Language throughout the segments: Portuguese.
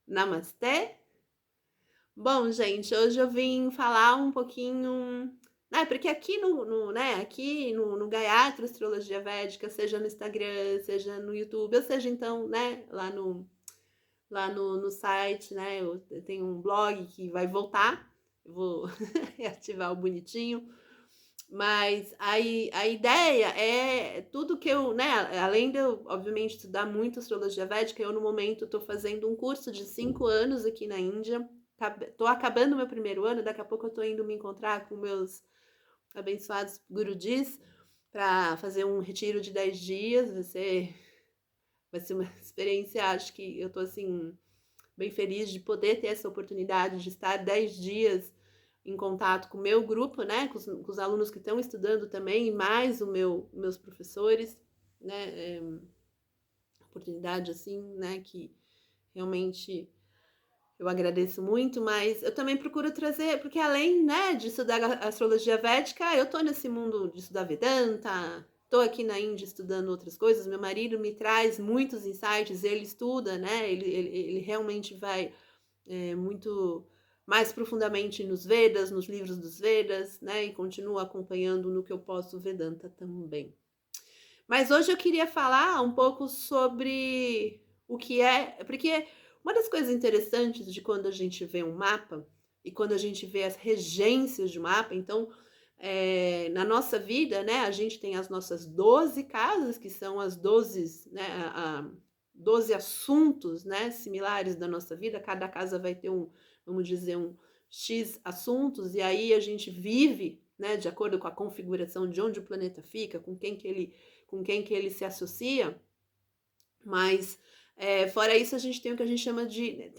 Namastê. Bom, gente, hoje eu vim falar um pouquinho, né, porque aqui no Gayatri Astrologia Védica, seja no Instagram, seja no YouTube, ou seja, então, né, lá no site, né, eu tenho um blog que vai voltar, eu vou reativar o bonitinho, mas a ideia é tudo que eu, né, além de eu, obviamente, estudar muito astrologia védica, eu no momento estou fazendo um curso de 5 anos aqui na Índia, tô acabando meu primeiro ano, daqui a pouco eu tô indo me encontrar com meus abençoados gurudis para fazer um retiro de 10 dias, vai ser uma experiência, acho que eu tô assim bem feliz de poder ter essa oportunidade de estar 10 dias em contato com o meu grupo, né, com os alunos que estão estudando também, e mais meus professores, né, oportunidade assim, né, que realmente eu agradeço muito, mas eu também procuro trazer, porque além, né, de estudar astrologia védica, eu tô nesse mundo de estudar Vedanta, tô aqui na Índia estudando outras coisas, meu marido me traz muitos insights, ele estuda, né, ele realmente vai muito mais profundamente nos Vedas, nos livros dos Vedas, né, e continua acompanhando no que eu posso Vedanta também. Mas hoje eu queria falar um pouco sobre o que é, porque uma das coisas interessantes de quando a gente vê um mapa e quando a gente vê as regências de mapa, então, na nossa vida, né, a gente tem as nossas 12 casas, que são as 12, né, 12 assuntos, né, similares da nossa vida, cada casa vai ter vamos dizer, um X assuntos, e aí a gente vive, né, de acordo com a configuração de onde o planeta fica, com quem que ele se associa, mas fora isso a gente tem o que a gente chama de,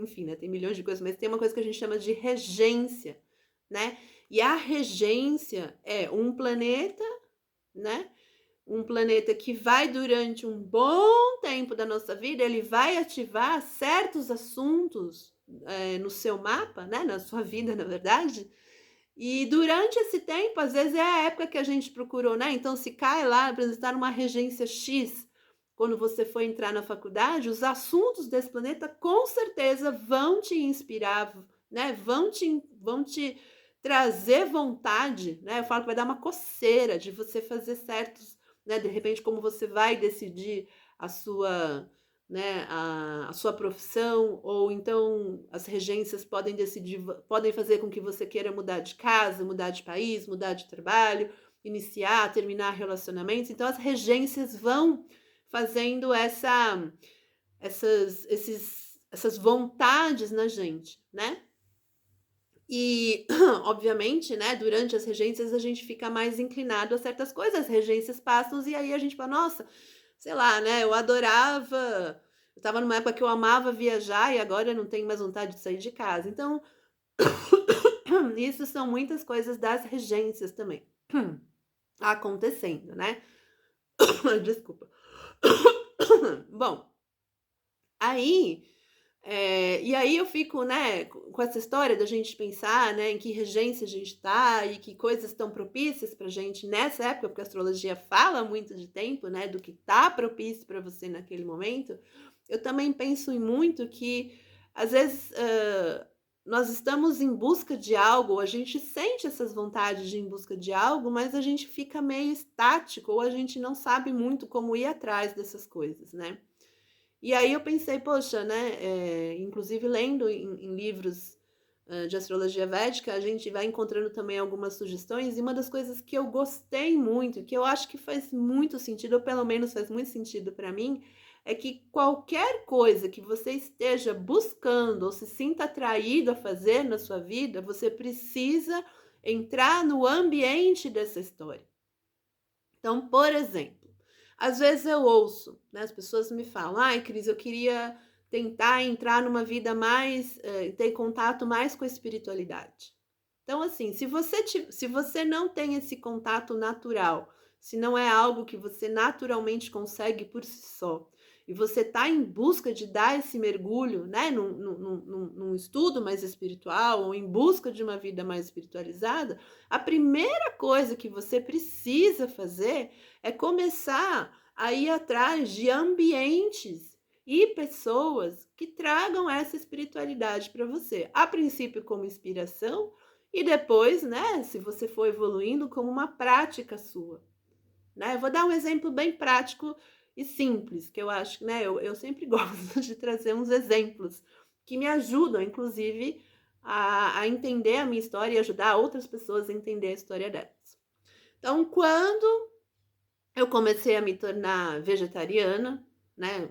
enfim, né, tem milhões de coisas, mas tem uma coisa que a gente chama de regência, né? E a regência é um planeta, né? Um planeta que vai durante um bom tempo da nossa vida, ele vai ativar certos assuntos no seu mapa, né? Na sua vida, na verdade. E durante esse tempo, às vezes é a época que a gente procurou, né? Então, se cai lá, por exemplo, está numa regência X, quando você for entrar na faculdade, os assuntos desse planeta com certeza vão te inspirar, né? Vão te trazer vontade, né? Eu falo que vai dar uma coceira de você fazer certos, né? De repente, como você vai decidir a sua, né, a sua profissão, ou então as regências podem decidir, podem fazer com que você queira mudar de casa, mudar de país, mudar de trabalho, iniciar, terminar relacionamentos. Então as regências vão fazendo essas vontades na gente, né? E, obviamente, né, durante as regências a gente fica mais inclinado a certas coisas, as regências passam e aí a gente fala, nossa, sei lá, né, eu estava numa época que eu amava viajar e agora eu não tenho mais vontade de sair de casa. Então, isso são muitas coisas das regências também acontecendo, né? Desculpa. Bom, aí e aí eu fico, né, com essa história da gente pensar, né, em que regência a gente está e que coisas estão propícias para gente nessa época, porque a astrologia fala muito de tempo, né, do que está propício para você naquele momento. Eu também penso em muito que, às vezes, nós estamos em busca de algo, a gente sente essas vontades de ir em busca de algo, mas a gente fica meio estático ou a gente não sabe muito como ir atrás dessas coisas, né? E aí eu pensei, poxa, né, inclusive lendo em livros de astrologia védica, a gente vai encontrando também algumas sugestões, e uma das coisas que eu gostei muito, que eu acho que faz muito sentido, ou pelo menos faz muito sentido para mim, é que qualquer coisa que você esteja buscando ou se sinta atraído a fazer na sua vida, você precisa entrar no ambiente dessa história. Então, por exemplo, às vezes eu ouço, né, as pessoas me falam, ai, Cris, eu queria tentar entrar numa vida mais, ter contato mais com a espiritualidade. Então, assim, se você não tem esse contato natural, se não é algo que você naturalmente consegue por si só, e você está em busca de dar esse mergulho, né, num estudo mais espiritual, ou em busca de uma vida mais espiritualizada, a primeira coisa que você precisa fazer é começar a ir atrás de ambientes e pessoas que tragam essa espiritualidade para você. A princípio como inspiração e depois, né, se você for evoluindo, como uma prática sua, né. Eu vou dar um exemplo bem prático e simples, que eu acho, né, eu sempre gosto de trazer uns exemplos que me ajudam, inclusive, a entender a minha história e ajudar outras pessoas a entender a história delas. Então, quando eu comecei a me tornar vegetariana, né,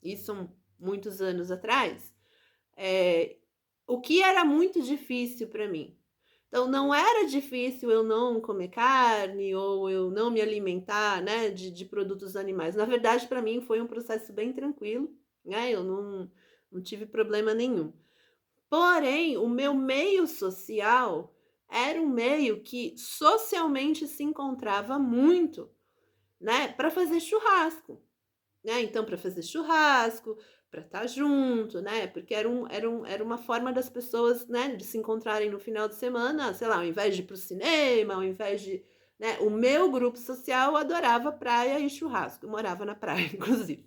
isso muitos anos atrás, eh, o que era muito difícil para mim? Então não era difícil eu não comer carne ou eu não me alimentar, né, de produtos animais. Na verdade, para mim foi um processo bem tranquilo, né, eu não tive problema nenhum. Porém, o meu meio social era um meio que socialmente se encontrava muito, né, para fazer churrasco. Né, então para fazer churrasco, para estar junto, né, porque era uma forma das pessoas, né, de se encontrarem no final de semana, sei lá, ao invés de ir para o cinema, ao invés de, né, o meu grupo social adorava praia e churrasco, eu morava na praia inclusive.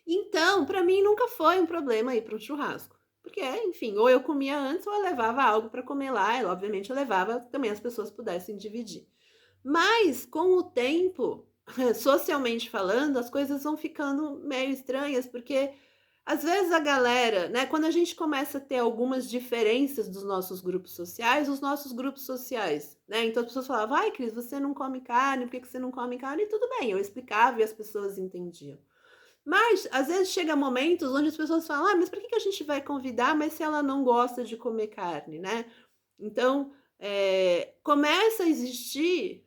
Então, para mim nunca foi um problema ir para um churrasco, porque, enfim, ou eu comia antes ou eu levava algo para comer lá, e obviamente eu levava também as pessoas pudessem dividir. Mas com o tempo, socialmente falando, as coisas vão ficando meio estranhas, porque às vezes a galera, né, quando a gente começa a ter algumas diferenças dos nossos grupos sociais, os nossos grupos sociais, né, então as pessoas falavam: "Ai, Cris, você não come carne, por que que você não come carne?" E tudo bem, eu explicava e as pessoas entendiam. Mas às vezes chega momentos onde as pessoas falam: "Ah, mas por que que a gente vai convidar, mas se ela não gosta de comer carne, né?" Então, começa a existir,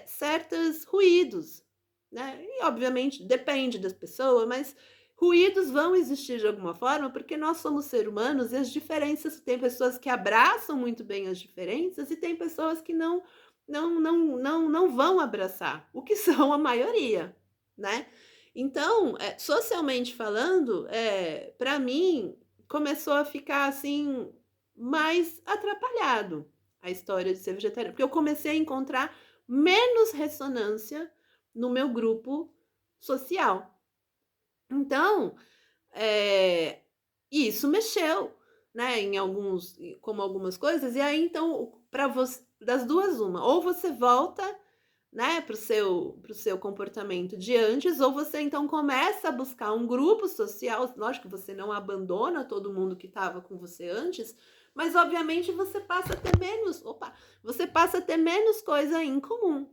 certos ruídos, né, e obviamente depende das pessoas, mas ruídos vão existir de alguma forma, porque nós somos seres humanos e as diferenças tem pessoas que abraçam muito bem as diferenças e tem pessoas que não vão abraçar, o que são a maioria, né. Então, socialmente falando, pra mim, começou a ficar, assim, mais atrapalhado a história de ser vegetariana, porque eu comecei a encontrar menos ressonância no meu grupo social. Então, eh, isso mexeu, né, em alguns como algumas coisas, e aí então para você das 2 uma, ou você volta, né, para o seu comportamento de antes, ou você então começa a buscar um grupo social, lógico que você não abandona todo mundo que estava com você antes, mas obviamente você passa a ter menos você passa a ter menos coisa em comum,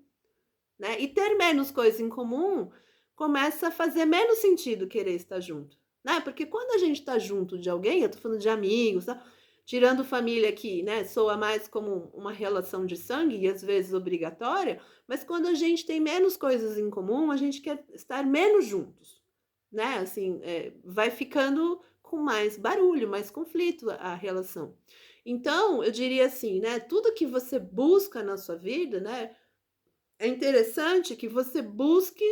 né, e ter menos coisa em comum, começa a fazer menos sentido querer estar junto, né, porque quando a gente está junto de alguém, eu tô falando de amigos, tá, tirando família que, né, soa mais como uma relação de sangue e às vezes obrigatória, mas quando a gente tem menos coisas em comum, a gente quer estar menos juntos, né, assim, vai ficando com mais barulho, mais conflito a relação. Então, eu diria assim, né, tudo que você busca na sua vida, né, é interessante que você busque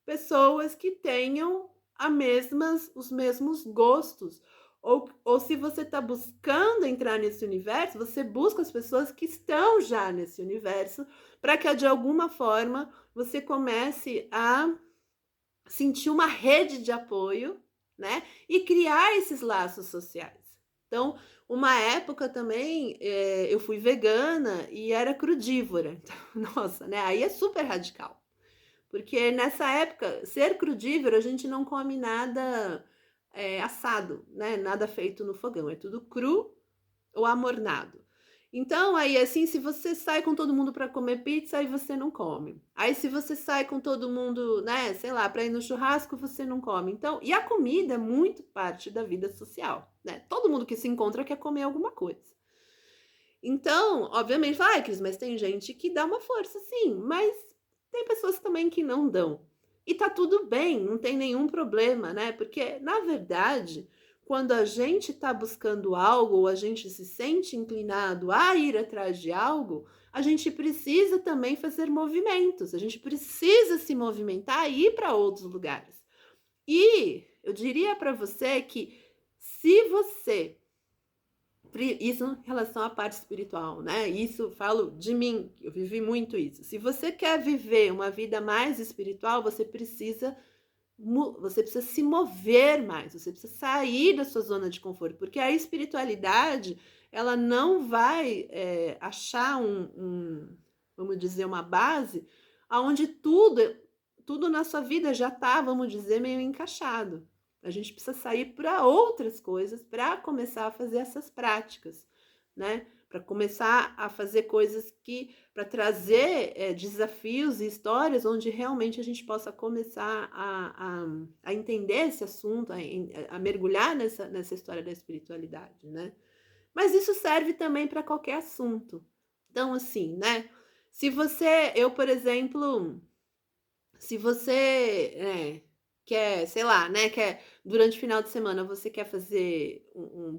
pessoas que tenham a mesmas os mesmos gostos, ou se você está buscando entrar nesse universo, você busca as pessoas que estão já nesse universo, para que de alguma forma você comece a sentir uma rede de apoio, né, e criar esses laços sociais. Então, uma época também, eu fui vegana e era crudívora, então, nossa, né, aí é super radical, porque nessa época, ser crudívoro, a gente não come nada, assado, né, nada feito no fogão, é tudo cru ou amornado. Então, aí, assim, se você sai com todo mundo para comer pizza, aí você não come. Aí, se você sai com todo mundo, né, sei lá, para ir no churrasco, você não come. Então, e a comida é muito parte da vida social, né? Todo mundo que se encontra quer comer alguma coisa. Então, obviamente, fala: "Ai, Cris, mas tem gente que dá uma força", sim, mas tem pessoas também que não dão. E tá tudo bem, não tem nenhum problema, né, porque, na verdade, quando a gente tá buscando algo ou a gente se sente inclinado a ir atrás de algo, a gente precisa também fazer movimentos, a gente precisa se movimentar e ir para outros lugares. E eu diria para você que se você isso em relação à parte espiritual, né, isso falo de mim, eu vivi muito isso. Se você quer viver uma vida mais espiritual, você precisa você precisa se mover mais, você precisa sair da sua zona de conforto, porque a espiritualidade, ela não vai, achar vamos dizer, uma base aonde tudo na sua vida já está, vamos dizer, meio encaixado. A gente precisa sair para outras coisas para começar a fazer essas práticas, né? Para começar a fazer coisas para trazer desafios e histórias onde realmente a gente possa começar a entender esse assunto, a mergulhar nessa história da espiritualidade, né? Mas isso serve também para qualquer assunto. Então, assim, né? Eu, por exemplo, se você quer, sei lá, né, durante o final de semana você quer fazer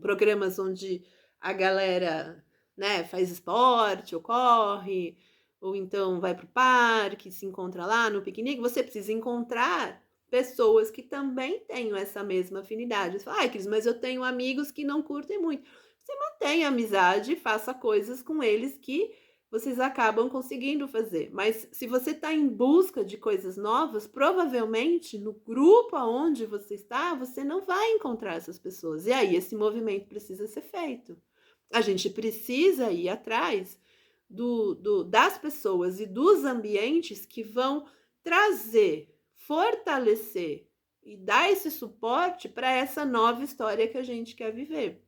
programas onde a galera, né, faz esporte, ou corre, ou então vai para o parque, se encontra lá no piquenique, você precisa encontrar pessoas que também tenham essa mesma afinidade. Você fala, ai, Cris, mas eu tenho amigos que não curtem muito. Você mantém a amizade, faça coisas com eles que vocês acabam conseguindo fazer. Mas se você está em busca de coisas novas, provavelmente no grupo aonde você está, você não vai encontrar essas pessoas. E aí esse movimento precisa ser feito. A gente precisa ir atrás das pessoas e dos ambientes que vão trazer, fortalecer e dar esse suporte para essa nova história que a gente quer viver.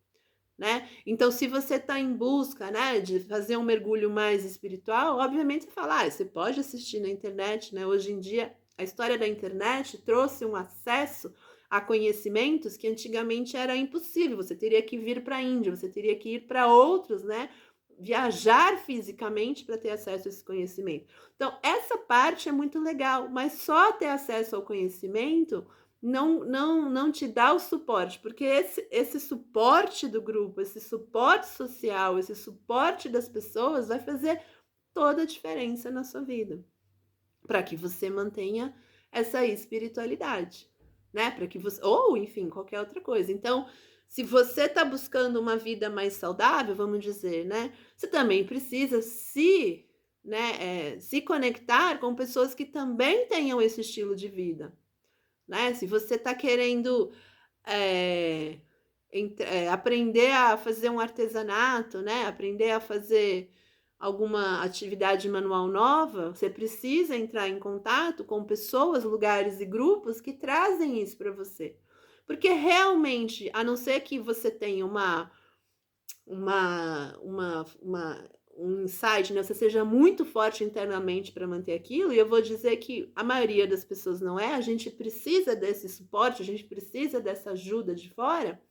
Né? Então, se você está em busca, né, de fazer um mergulho mais espiritual, obviamente você fala, você pode assistir na internet, né? Hoje em dia, a história da internet trouxe um acesso a conhecimentos que antigamente era impossível. Você teria que vir para a Índia, você teria que ir para outros, né? Viajar fisicamente para ter acesso a esse conhecimento. Então, essa parte é muito legal, mas só ter acesso ao conhecimento não te dá o suporte, porque esse suporte do grupo, esse suporte social, esse suporte das pessoas vai fazer toda a diferença na sua vida, para que você mantenha essa espiritualidade, né? Para que você, ou enfim, qualquer outra coisa. Então, se você está buscando uma vida mais saudável, vamos dizer, né? Você também precisa se conectar com pessoas que também tenham esse estilo de vida. Né? Se você está querendo aprender a fazer um artesanato, né? Aprender a fazer alguma atividade manual nova, você precisa entrar em contato com pessoas, lugares e grupos que trazem isso para você. Porque realmente, a não ser que você tenha um insight, né? Você seja muito forte internamente para manter aquilo, e eu vou dizer que a maioria das pessoas não é, a gente precisa desse suporte, a gente precisa dessa ajuda de fora.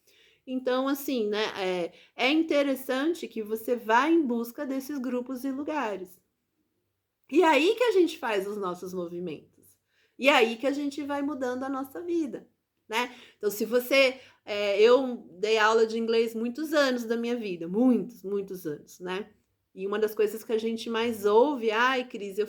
Então, assim, né, é interessante que você vá em busca desses grupos e lugares. E aí que a gente faz os nossos movimentos. E aí que a gente vai mudando a nossa vida, né? Então, se você... eu dei aula de inglês muitos anos da minha vida, muitos anos, né? E uma das coisas que a gente mais ouve, ai, Cris, eu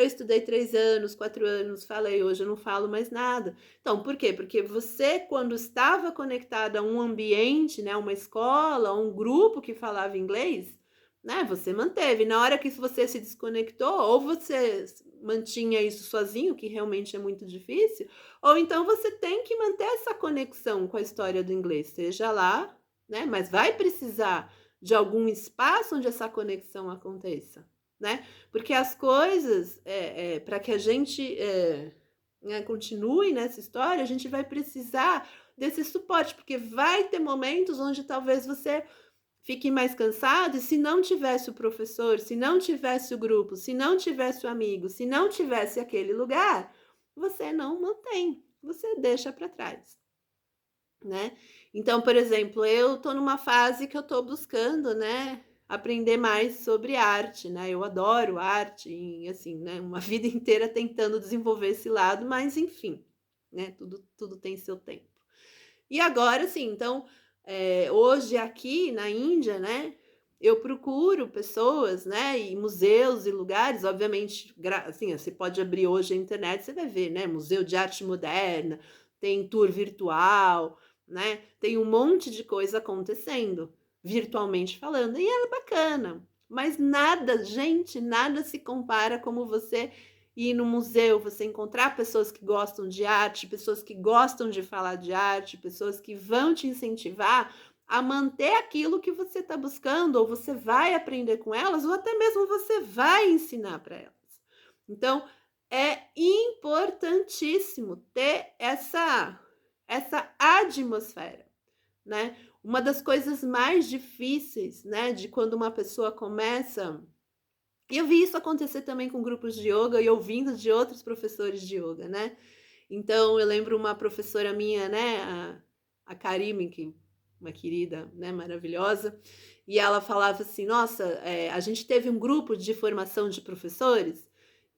estudei 3 anos, 4 anos, falei, hoje eu não falo mais nada. Então, por quê? Porque você, quando estava conectada a um ambiente, né, uma escola, a um grupo que falava inglês, né, você manteve. Na hora que você se desconectou, ou você mantinha isso sozinho, que realmente é muito difícil, ou então você tem que manter essa conexão com a história do inglês, seja lá, né, mas vai precisar de algum espaço onde essa conexão aconteça, né? Porque as coisas, para que a gente continue nessa história, a gente vai precisar desse suporte, porque vai ter momentos onde talvez você fique mais cansado, e se não tivesse o professor, se não tivesse o grupo, se não tivesse o amigo, se não tivesse aquele lugar, você não mantém, você deixa para trás, né? Então, por exemplo, eu tô numa fase que eu tô buscando, né, aprender mais sobre arte, né? Eu adoro arte e, assim, né, uma vida inteira tentando desenvolver esse lado, mas enfim, né, tudo tem seu tempo. E agora, assim, então, hoje aqui na Índia, né, eu procuro pessoas, né, e museus e lugares, obviamente, assim, você pode abrir hoje a internet, você vai ver, né, Museu de Arte Moderna, tem tour virtual, né, tem um monte de coisa acontecendo, virtualmente falando, e é bacana, mas nada, gente, nada se compara como você ir no museu, você encontrar pessoas que gostam de arte, pessoas que gostam de falar de arte, pessoas que vão te incentivar a manter aquilo que você está buscando, ou você vai aprender com elas, ou até mesmo você vai ensinar para elas. Então, é importantíssimo ter essa atmosfera, né? Uma das coisas mais difíceis, né, de quando uma pessoa começa, e eu vi isso acontecer também com grupos de yoga e ouvindo de outros professores de yoga, né? Então, eu lembro uma professora minha, né, a Karime, que uma querida, né, maravilhosa, e ela falava assim: "Nossa, a gente teve um grupo de formação de professores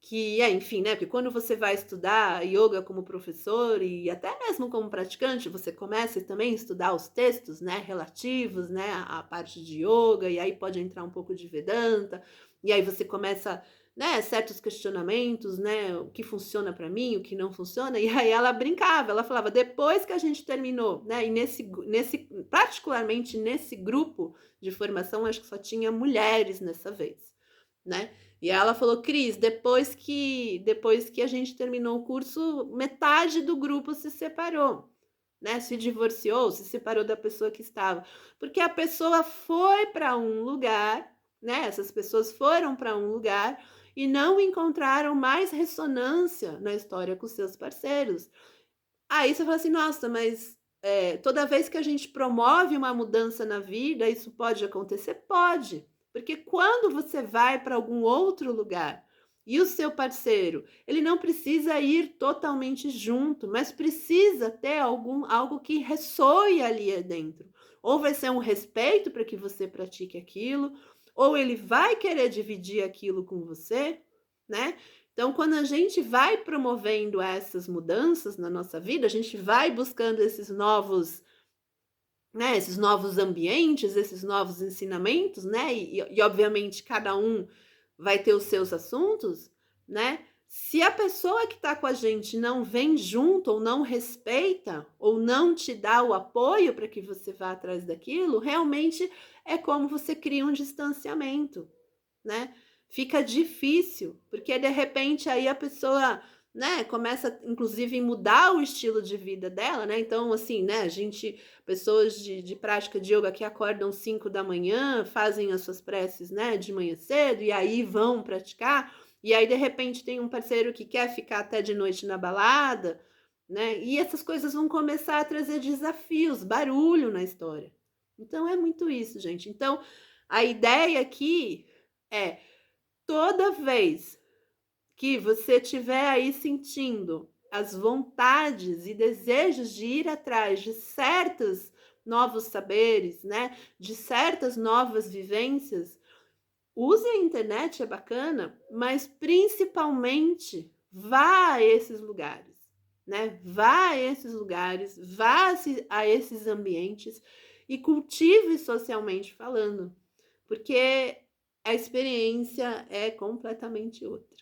que enfim, né, porque quando você vai estudar yoga como professor e até mesmo como praticante, você começa também a estudar os textos, né, relativos, né, à parte de yoga, e aí pode entrar um pouco de Vedanta, e aí você começa, né, certos questionamentos, né, o que funciona para mim, o que não funciona", e aí ela brincava, ela falava: "Depois que a gente terminou", né, e nesse particularmente nesse grupo de formação, acho que só tinha mulheres nessa vez, né. E ela falou: "Cris, depois que a gente terminou o curso, metade do grupo se separou, né, se divorciou, se separou da pessoa que estava, porque a pessoa foi para um lugar, né, essas pessoas foram para um lugar e não encontraram mais ressonância na história com seus parceiros". Aí você fala assim: "Nossa, mas, toda vez que a gente promove uma mudança na vida, isso pode acontecer?" Pode, porque quando você vai para algum outro lugar e o seu parceiro, ele não precisa ir totalmente junto, mas precisa ter algo que ressoe ali dentro. Ou vai ser um respeito para que você pratique aquilo, ou ele vai querer dividir aquilo com você, né. Então, quando a gente vai promovendo essas mudanças na nossa vida, a gente vai buscando esses novos, né, esses novos ambientes, esses novos ensinamentos, né, e obviamente cada um vai ter os seus assuntos, né. Se a pessoa que está com a gente não vem junto, ou não respeita, ou não te dá o apoio para que você vá atrás daquilo, realmente é como você cria um distanciamento, né. Fica difícil, porque de repente aí a pessoa, né, começa inclusive mudar o estilo de vida dela, né, então assim, né, pessoas de prática de yoga que acordam 5 da manhã, fazem as suas preces, né, de manhã cedo, e aí vão praticar, e aí de repente tem um parceiro que quer ficar até de noite na balada, né, e essas coisas vão começar a trazer desafios, barulho na história. Então é muito isso, gente. Então, a ideia aqui é: toda vez que você estiver aí sentindo as vontades e desejos de ir atrás de certos novos saberes, né, de certas novas vivências, use a internet, é bacana, mas principalmente vá a esses lugares, né? Vá a esses lugares, a esses ambientes e cultive socialmente falando, porque a experiência é completamente outra.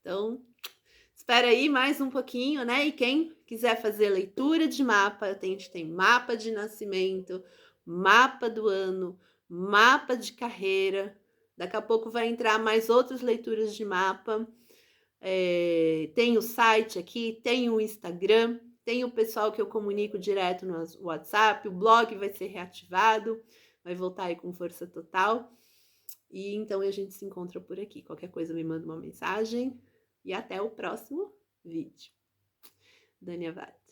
Então, espera aí mais um pouquinho, né? E quem quiser fazer leitura de mapa, a gente tem mapa de nascimento, mapa do ano, mapa de carreira. Daqui a pouco vai entrar mais outras leituras de mapa. Tem o site aqui, tem o Instagram, tem o pessoal que eu comunico direto no WhatsApp, o blog vai ser reativado, vai voltar aí com força total. E então a gente se encontra por aqui. Qualquer coisa me manda uma mensagem e até o próximo vídeo. Dani Avara.